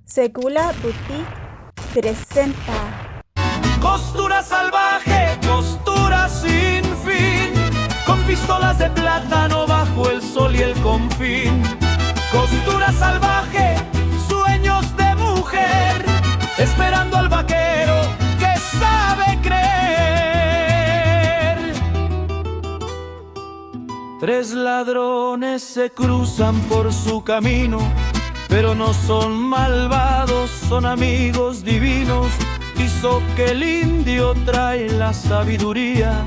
Segula Boutique presenta Costura salvaje, costura sin fin, con pistolas de plátano bajo el sol y el confín. Costura salvaje, sueños de mujer, esperando al vaquero que sabe creer. Tres ladrones se cruzan por su camino, pero no son malvados, son amigos divinos. Hizo que el indio trae la sabiduría,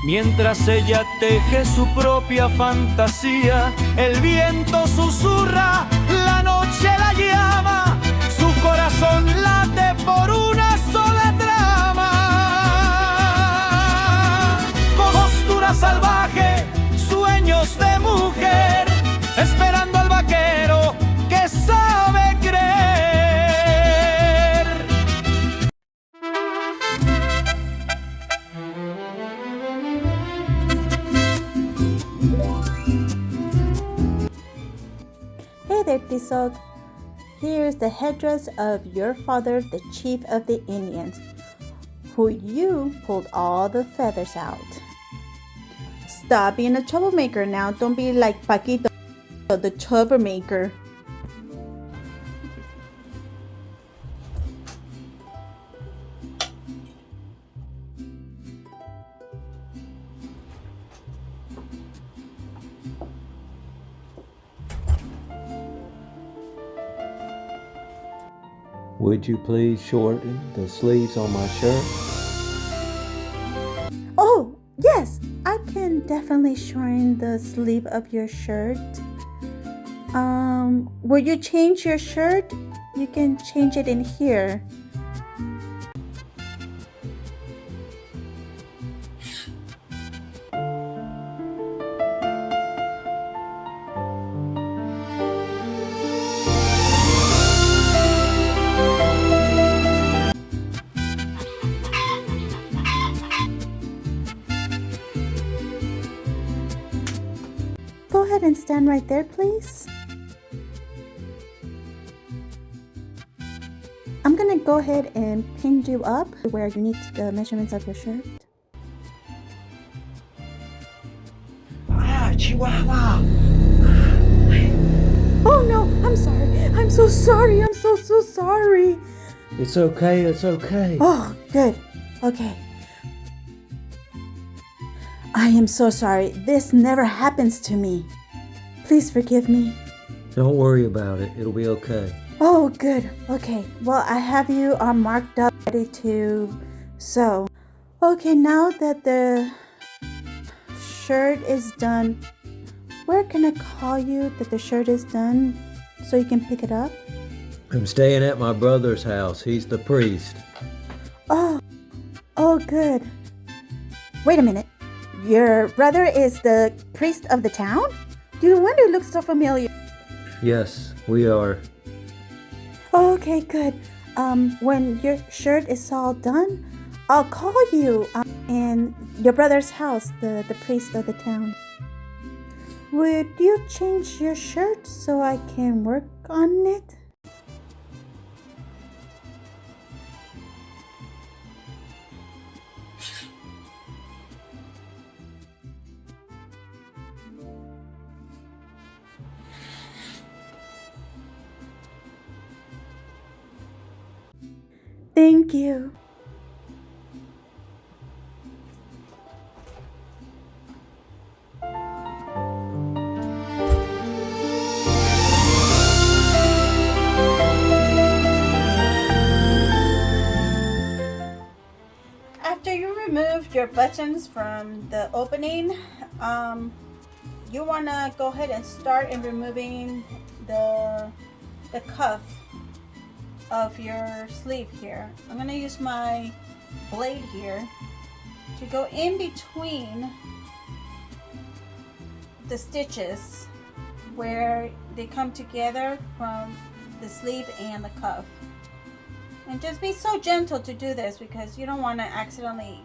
mientras ella teje su propia fantasía. El viento susurra, la noche la llama, su corazón late por una sola trama. Costura salvaje, sueños de mujer, esperando al vaquero que sabe creer. Hey there, Tisok. Here's the headdress of your father, the chief of the Indians, who you pulled all the feathers out. Stop being a troublemaker now. Don't be like Paquito, the troublemaker. Would you please shorten the sleeves on my shirt? Oh, yes, I can definitely shorten the sleeve of your shirt. Will you change your shirt? You can change it in here. Go ahead and stand right there, please. I'm gonna go ahead and pin you up where you need the measurements of your shirt. Chihuahua. Oh no, I'm sorry. I'm so sorry. I'm so sorry. It's okay, it's okay. Oh, good. Okay. I am so sorry. This never happens to me. Please forgive me. Don't worry about it, it'll be okay. Oh, good. Okay. Well, I have you all marked up, ready to sew. Okay, now that the shirt is done, where can I call you that the shirt is done so you can pick it up? I'm staying at my brother's house, he's the priest. Oh, good. Wait a minute. Your brother is the priest of the town? No wonder it looks so familiar. Yes, we are. Okay, good. When your shirt is all done, I'll call you in your brother's house, the priest of the town. Would you change your shirt so I can work on it? Thank you. After you remove your buttons from the opening, you want to go ahead and start in removing the cuff of your sleeve here. I'm going to use my blade here to go in between the stitches where they come together from the sleeve and the cuff. And just be so gentle to do this because you don't want to accidentally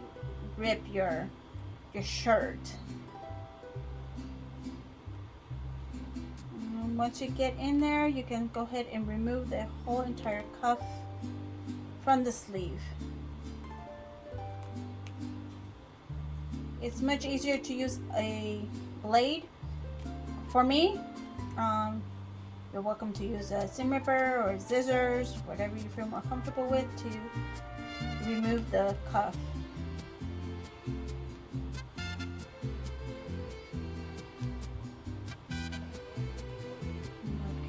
rip your shirt. once you get in there, you can go ahead and remove the whole entire cuff from the sleeve. It's much easier to use a blade. For me, you're welcome to use a seam ripper or scissors, whatever you feel more comfortable with, to remove the cuff.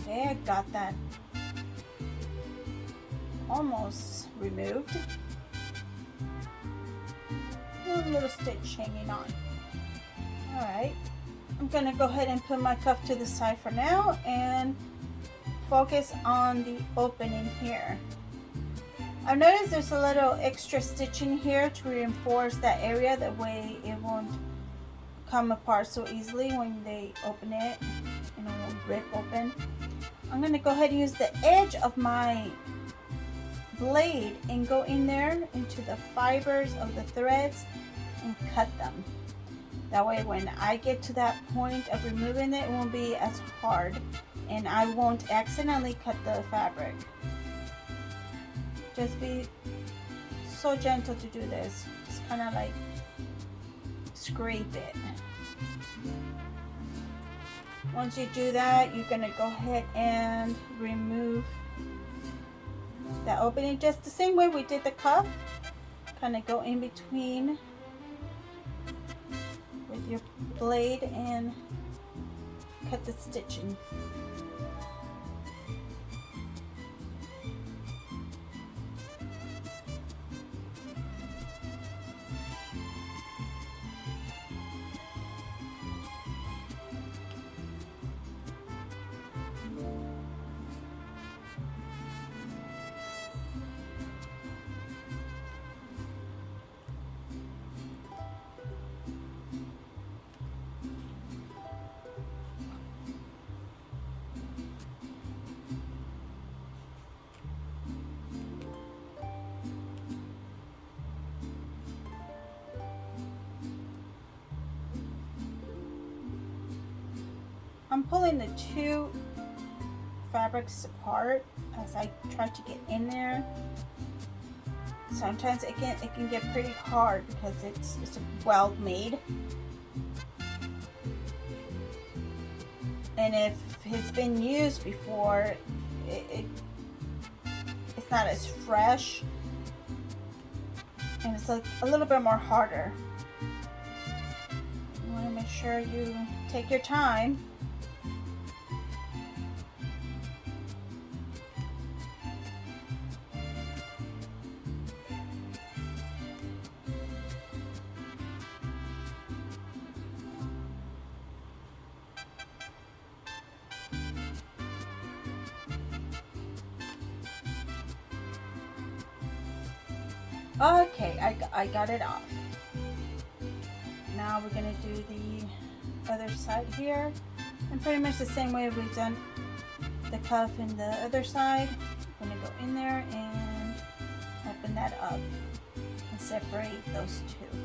Okay, I got that almost removed. One little stitch hanging on. Alright, I'm going to go ahead and put my cuff to the side for now and focus on the opening here. I've noticed there's a little extra stitching here to reinforce that area, that way it won't come apart so easily when they open it and it won't rip open. I'm going to go ahead and use the edge of my blade and go in there into the fibers of the threads and cut them. That way when I get to that point of removing it, it won't be as hard and I won't accidentally cut the fabric. Just be so gentle to do this. Just kind of like scrape it. Once you do that, you're going to go ahead and remove that opening just the same way we did the cuff. Kind of go in between with your blade and cut the stitching. I'm pulling the two fabrics apart as I try to get in there. Sometimes it can get pretty hard because it's well made. And if it's been used before, it's not as fresh and it's like a little bit more harder. You want to make sure you take your time. Okay, I got it off. Now we're going to do the other side here. And pretty much the same way we've done the cuff and the other side. I'm going to go in there and open that up and separate those two.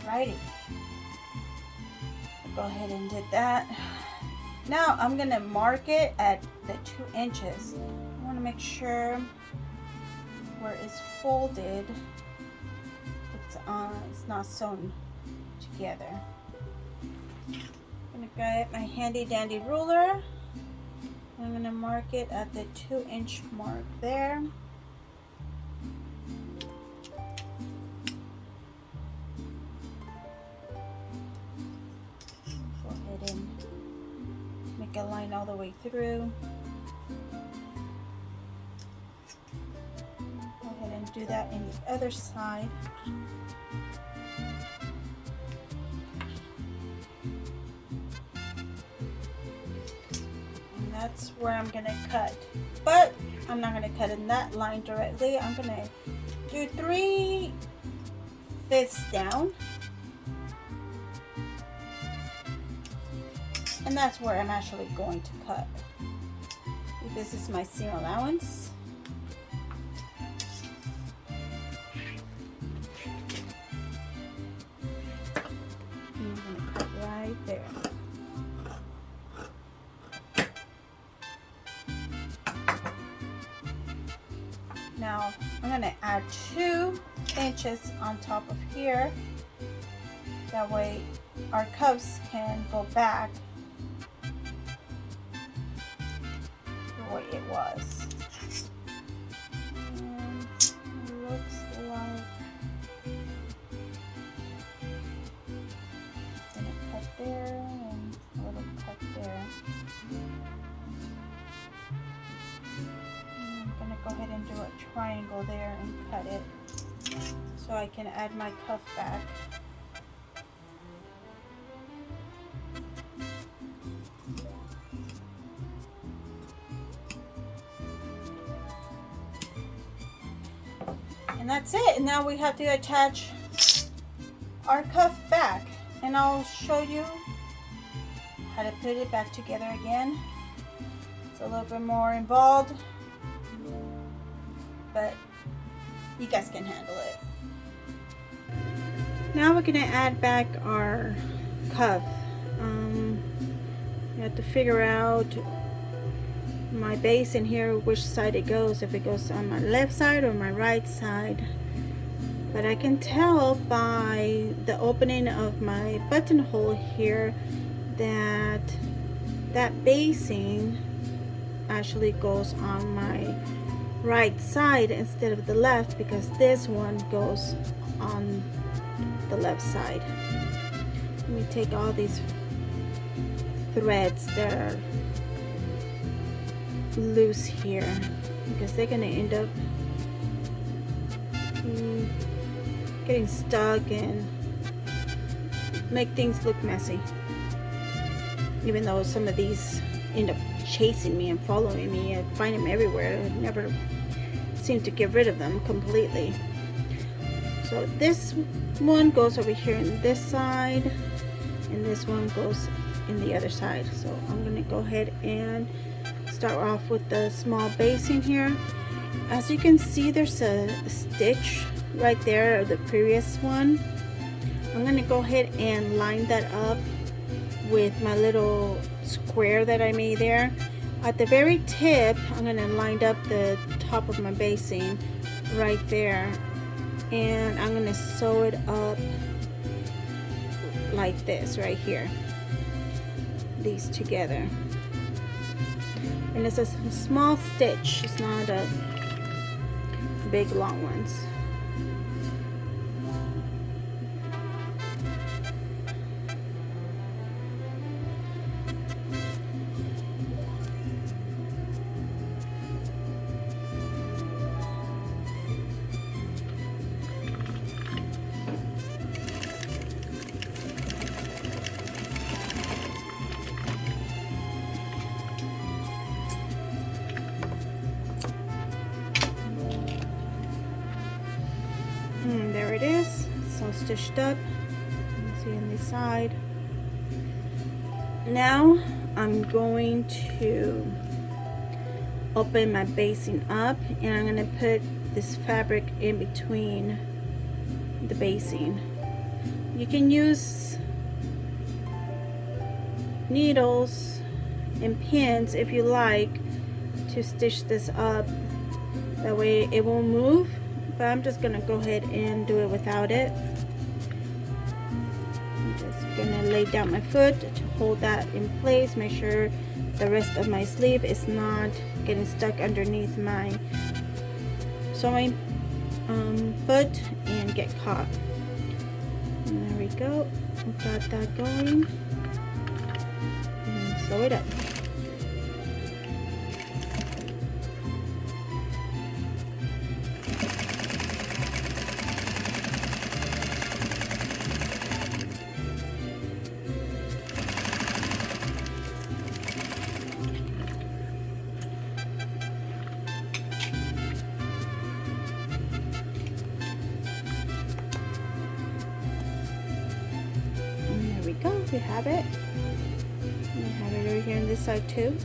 Alrighty, go ahead and did that. Now I'm gonna mark it at the 2 inches. I want to make sure where it's folded, it's not sewn together. I'm gonna get my handy dandy ruler. I'm gonna mark it at the 2-inch mark there. A line all the way through. Go ahead and do that in the other side. And that's where I'm gonna cut, but I'm not gonna cut in that line directly. I'm gonna do 3/5 down, and that's where I'm actually going to cut. This is my seam allowance. I'm gonna cut right there. Now I'm gonna add 2 inches on top of here. That way our cuffs can go back the way it was. And it looks like gonna cut there and a little cut there. Go ahead and do a triangle there and cut it so I can add my cuff back. And that's it. And now we have to attach our cuff back, and I'll show you how to put it back together again. It's a little bit more involved, but you guys can handle it. Now we're gonna add back our cuff. You have to figure out my base in here, which side it goes, if it goes on my left side or my right side. But I can tell by the opening of my buttonhole here that that basing actually goes on my right side instead of the left, because this one goes on the left side. Let me take all these threads that are loose here, because they're gonna end up getting stuck and make things look messy, even though some of these end up chasing me and following me. I find them everywhere. I never seem to get rid of them completely. So this one goes over here in this side, and this one goes in the other side. So I'm gonna go ahead and start off with the small basing here. As you can see, there's a stitch right there of the previous one. I'm gonna go ahead and line that up with my little square that I made there. At the very tip, I'm gonna line up the top of my basing right there, and I'm gonna sew it up like this right here, these together. And it's a small stitch, it's not a big long ones. There it is. It's all stitched up. You can see on the side. Now I'm going to open my basing up, and I'm going to put this fabric in between the basing. You can use needles and pins if you like to stitch this up. That way it won't move. But I'm just gonna go ahead and do it without it. I'm just gonna lay down my foot to hold that in place. Make sure the rest of my sleeve is not getting stuck underneath my sewing foot and get caught. And there we go. We've got that going. And sew it up. go, we have it. We have it over here on this side too.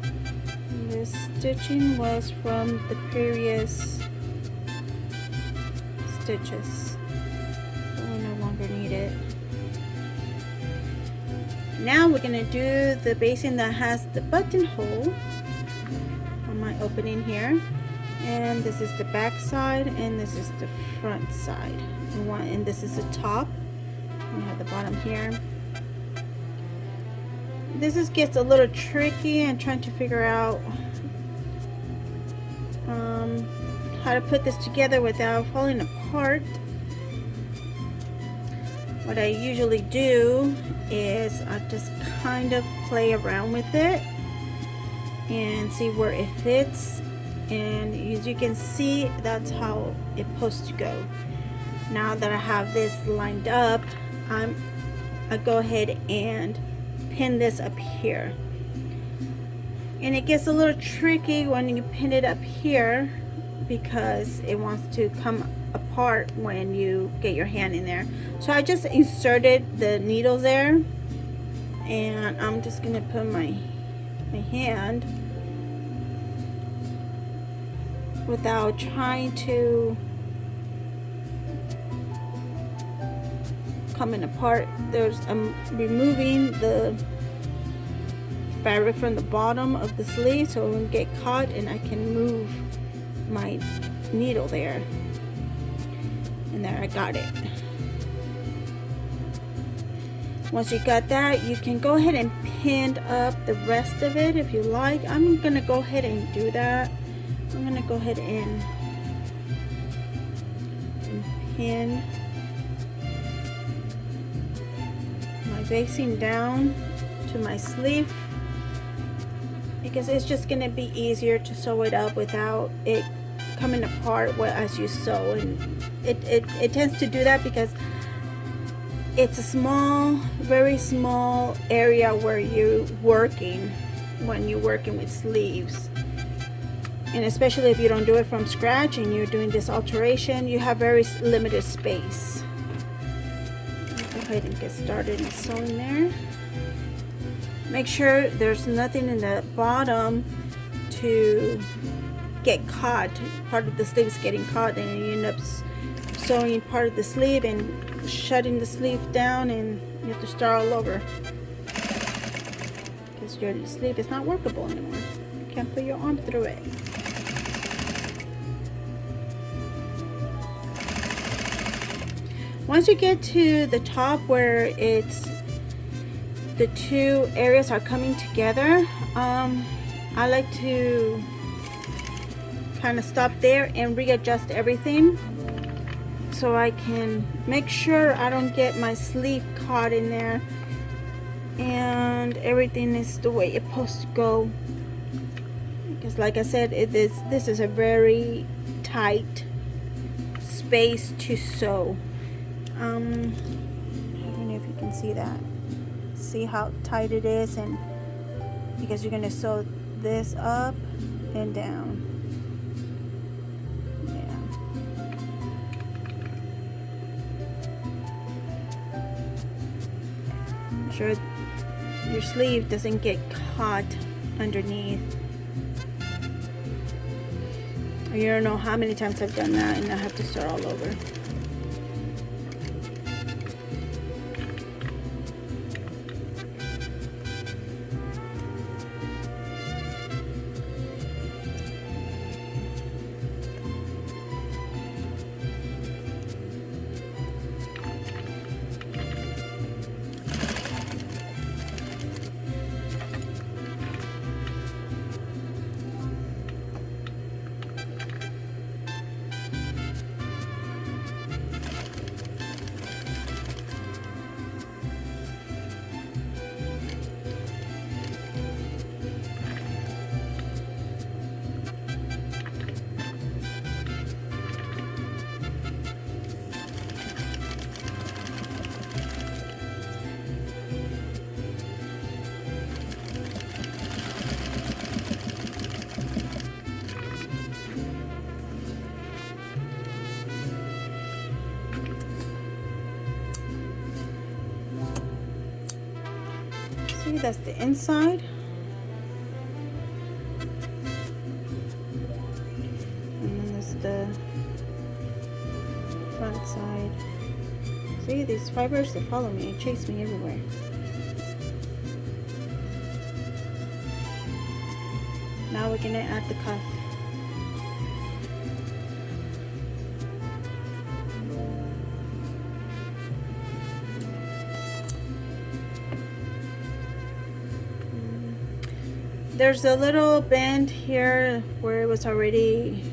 And this stitching was from the previous stitches, so we no longer need it. Now we're gonna do the basting that has the buttonhole on my opening here, and this is the back side and this is the front side, and this is the top. We have the bottom here. This gets a little tricky and trying to figure out how to put this together without falling apart. What I usually do is I just kind of play around with it and see where it fits, and as you can see, that's how it's supposed to go. Now that I have this lined up, I go ahead and pin this up here, and it gets a little tricky when you pin it up here because it wants to come apart when you get your hand in there. So I just inserted the needle there, and I'm just gonna put my hand without trying to coming apart. I'm removing the fabric from the bottom of the sleeve so it won't get caught, and I can move my needle there. And there, I got it. Once you got that, you can go ahead and pin up the rest of it if you like. I'm gonna go ahead and do that. I'm gonna go ahead and pin my basting down to my sleeve, because it's just gonna be easier to sew it up without it coming apart as you sew. And it tends to do that because it's a small, very small area where you're working when you're working with sleeves, and especially if you don't do it from scratch and you're doing this alteration, you have very limited space. Go ahead and get started in sewing there. Make sure there's nothing in the bottom to get caught. Part of the sleeve is getting caught, and you end up sewing part of the sleeve and shutting the sleeve down, and you have to start all over because your sleeve is not workable anymore. You can't put your arm through it. Once you get to the top where it's the two areas are coming together, I like to kind of stop there and readjust everything so I can make sure I don't get my sleeve caught in there and everything is the way it's supposed to go, because like I said, this is a very tight space to sew. I don't know if you can see that. See how tight it is, and because you're going to sew this up and down. Sure your sleeve doesn't get caught underneath. You don't know how many times I've done that and I have to start all over. See, that's the inside. And then there's the front side. See, these fibers, they follow me and chase me everywhere. Now we're gonna add the cuff. There's a little bend here where it was already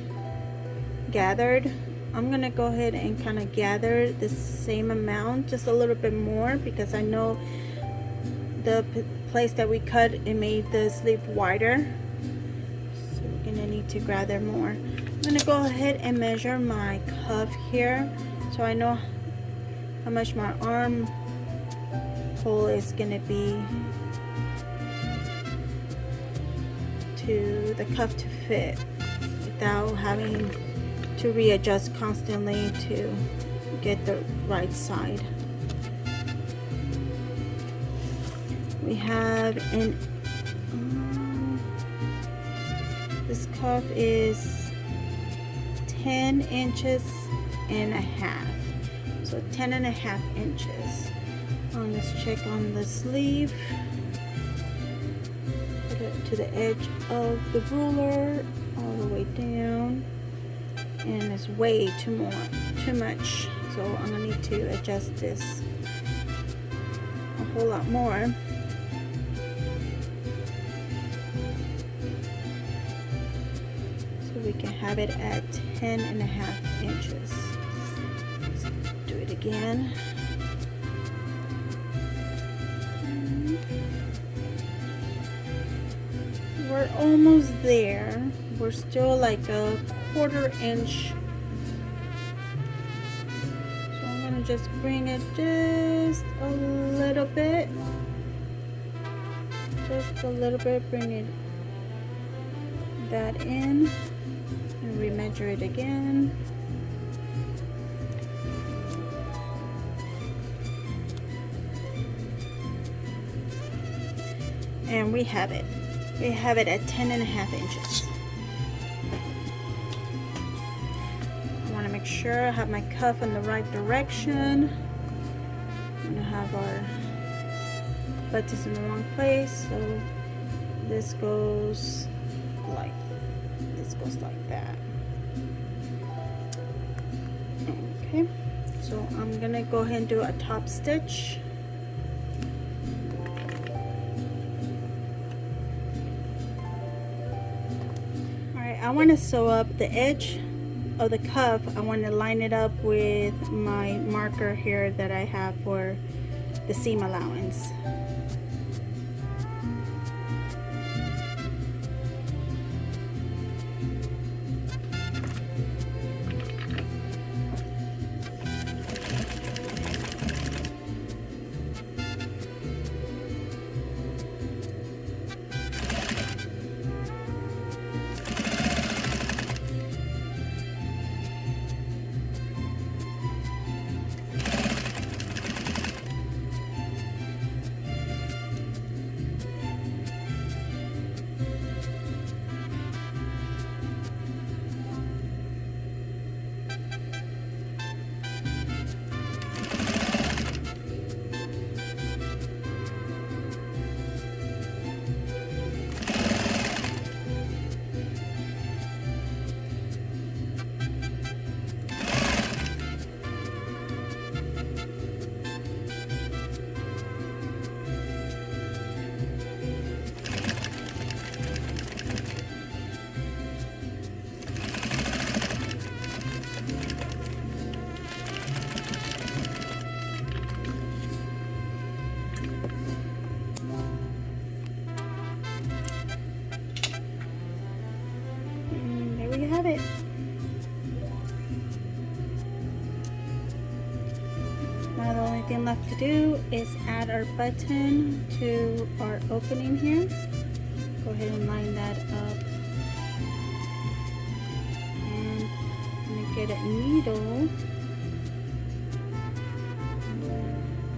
gathered. I'm gonna go ahead and kind of gather the same amount, just a little bit more, because I know the place that we cut, it made the sleeve wider. So we're gonna need to gather more. I'm gonna go ahead and measure my cuff here, so I know how much my arm hole is gonna be to the cuff to fit without having to readjust constantly to get the right side. We have an this cuff is 10 inches and a half, so 10.5 inches. Let's check on the sleeve. Put it to the edge of the ruler all the way down, and it's way too much, so I'm gonna need to adjust this a whole lot more. So we can have it at 10.5 inches. Let's do it again. We're almost there. We're still like a 1/4 inch. So I'm gonna just bring it just a little bit. Just a little bit, bring it that in and remeasure it again. And we have it. We have it at 10.5 inches. I want to make sure I have my cuff in the right direction. I'm gonna have our buttons in the wrong place, so this goes like that. Okay, so I'm gonna go ahead and do a top stitch. I want to sew up the edge of the cuff. I want to line it up with my marker here that I have for the seam allowance. Have it. Now the only thing left to do is add our button to our opening here. Go ahead and line that up, and I'm gonna get a needle.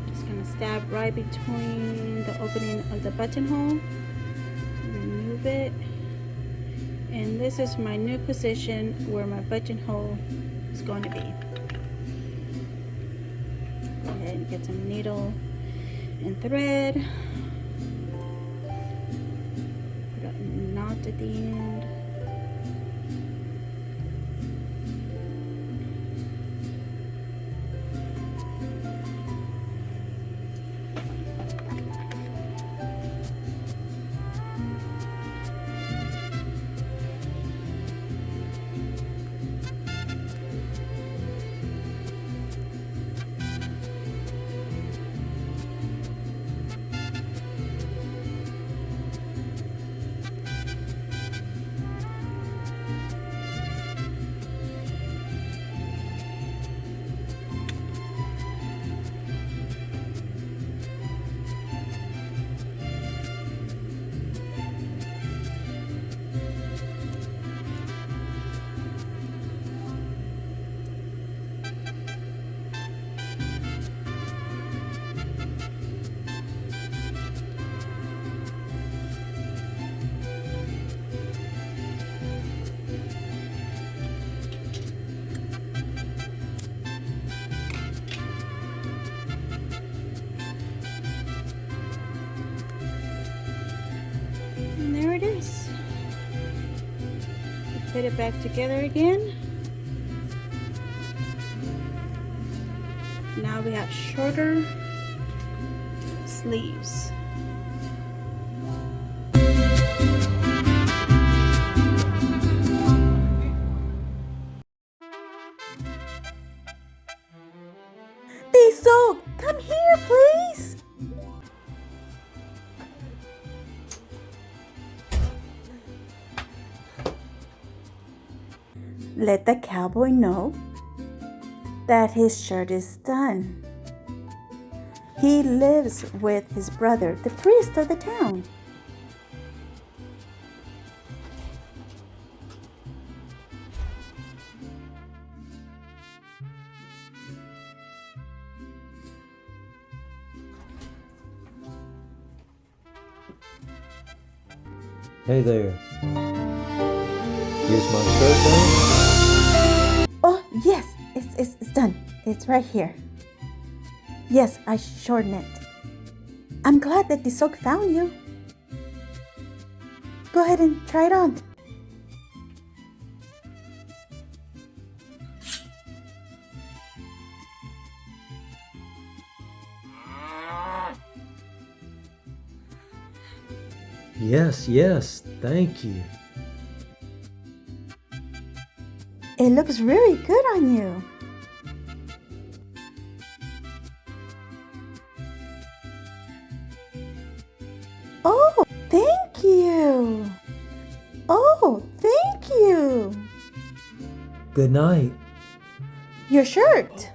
Just gonna stab right between the opening of the buttonhole. Remove it. And this is my new position where my buttonhole is going to be. Go ahead and get some needle and thread. Put a knot at the end. And there it is. Put it back together again. Now we have shorter sleeves. Diesel, come here, please. Let the cowboy know that his shirt is done. He lives with his brother, the priest of the town. Hey there. Is my shirt done? Oh, yes, it's done. It's right here. Yes, I shortened it. I'm glad that the sock found you. Go ahead and try it on. Yes, thank you. It looks really good on you. Oh, thank you. Oh, thank you. Good night. Your shirt.